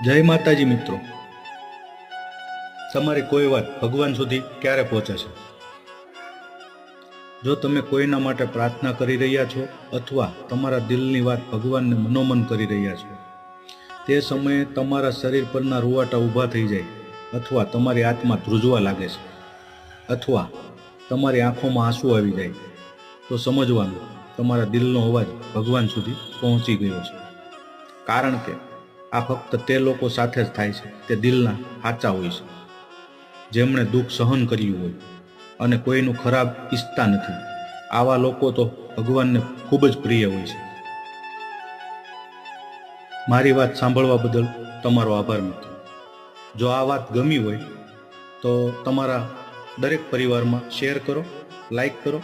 જય માતાજી મિત્રો, તમારી કોઈ વાત ભગવાન સુધી ક્યારે પહોંચે છે? જો તમે કોઈના માટે પ્રાર્થના કરી રહ્યા છો અથવા તમારા દિલની વાત ભગવાનને મનોમન કરી રહ્યા છો, તે સમયે તમારા શરીર પરના રૂવાટા ઊભા થઈ જાય અથવા તમારી આત્મા ધ્રુજવા લાગે છે અથવા તમારી આંખોમાં આંસુ આવી જાય, તો સમજવાનું તમારા દિલનો અવાજ ભગવાન સુધી પહોંચી ગયો છે. કારણ કે આ ફક્ત તે લોકો સાથે જ થાય છે તે દિલના સાચા હોય છે, જેમણે દુઃખ સહન કર્યું હોય અને કોઈનું ખરાબ ઈચ્છતા નથી. આવા લોકો તો ભગવાનને ખૂબ જ પ્રિય હોય છે. મારી વાત સાંભળવા બદલ તમારો આભાર મિત્રો. જો આ વાત ગમી હોય તો તમારા દરેક પરિવારમાં શેર કરો, લાઈક કરો